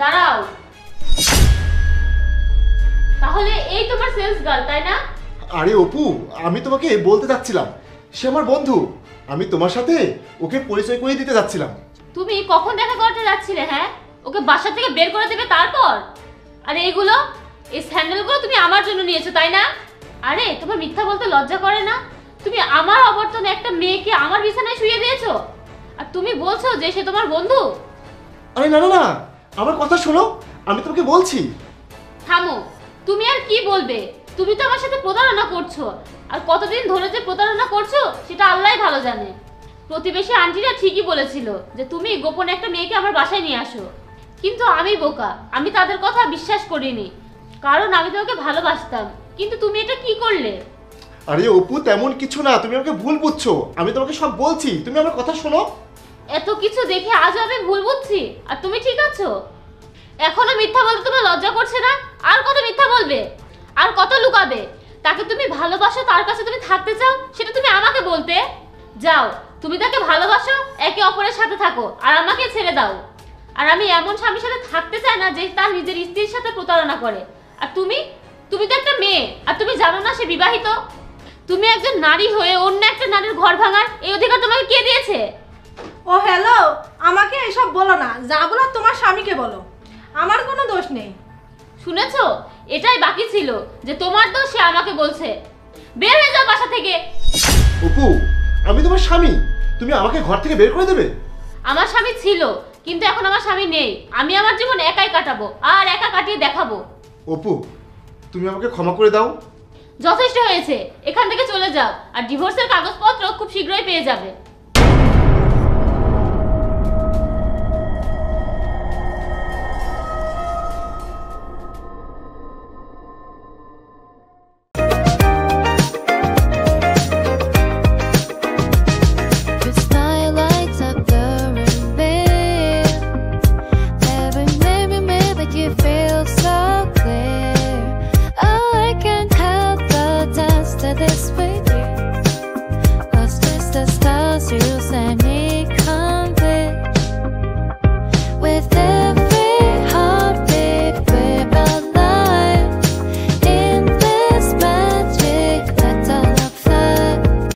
দাঁড়াও। তাহলে এই তোমার সেলস গার্ল, তাই না? আরে অপু, আমি তোমাকে বলতে যাচ্ছিলাম, সে আমার বন্ধু। আমি তোমার সাথে ওকে পরিচয় করিয়ে দিতে যাচ্ছিলাম। তুমি কখন দেখা করতে যাচ্ছিলে? হ্যাঁ, ওকে বাসা থেকে বের করে দেবে তারপর? আরে এগুলো, এই স্যান্ডেলগুলো তুমি আমার জন্য নিয়েছো, তাই না? আরে তোমার মিথ্যা বলতে লজ্জা করে না? তুমি আমার অবর্তনে একটা মেয়েকে আমার বিছানায় শুইয়ে দিয়েছো, আর তুমি বলছো যে সে তোমার বন্ধু? আরে না না না, আমার কথা শোনো, আমি তোমাকে বলছি। থামো, তুমি আর কি বলবে? তুমি তো আমার সাথে প্রতারণা করছো, আর কতদিন ধরে যে প্রতারণা করছো সেটা আল্লাহই ভালো জানে। প্রতিবেশী আন্টিরা ঠিকই বলেছিল যে তুমি গোপনে একটা মেয়েকে আমার বাসায় নিয়ে আসো, কিন্তু আমি বোকা, আমি তাদের কথা বিশ্বাস করিনি, কারণ আমি তোমাকে ভালোবাসতাম। কিন্তু তুমি এটা কি করলে? আরে অপু, তেমন কিছু না, তুমি আমাকে ভুল বুঝছো। আমি তোমাকে সব বলছি, তুমি আমার কথা শোনো। এত কিছু দেখে আজও আমি ভুল বুঝছি, আর তুমি ঠিক আছো? এখনো মিথ্যা বলতে তোমার লজ্জা করছে না? আর কত মিথ্যা বলবে, আর কত লুকাবে? তাকে তুমি ভালোবাসো, তার কাছে তুমি থাকতে চাও, সেটা তুমি আমাকে বলতে। যাও, তুমি তাকে ভালোবাসো, একে অপরের সাথে থাকো, আর আমাকে ছেড়ে দাও। আর আমি এমন স্বামীর সাথে থাকতে চাই না যে তার নিজের স্ত্রীর সাথে প্রতারণা করে। আর তুমি তুমি তো একটা মেয়ে, আর তুমি জানো না সে বিবাহিত? তুমি একজন নারী হয়ে অন্য একটা নারীর ঘর ভাঙার এই অধিকার তোমাকে কে দিয়েছে? ও হ্যালো, আমাকে এসব বলো না, যা বলো তোমার স্বামীকে বলো, আমার কোনো দোষ নেই। শুনেছো? এটাই বাকি ছিল যে তোমার দোষ সে আমাকে বলছে। বের হয়ে যাও বাসা থেকে। অপু, আমি তোমার স্বামী, তুমি আমাকে ঘর থেকে বের করে দেবে? আমার স্বামী ছিল, কিন্তু এখন আমার স্বামী নেই। আমি আমার জীবন একাই কাটাবো, আর একা কাটিয়ে দেখাবো। অপু, তুমি আমাকে ক্ষমা করে দাও। যথেষ্ট হয়েছে, এখান থেকে চলে যাও, আর ডিভোর্সের কাগজপত্র খুব শীঘ্রই পেয়ে যাবে।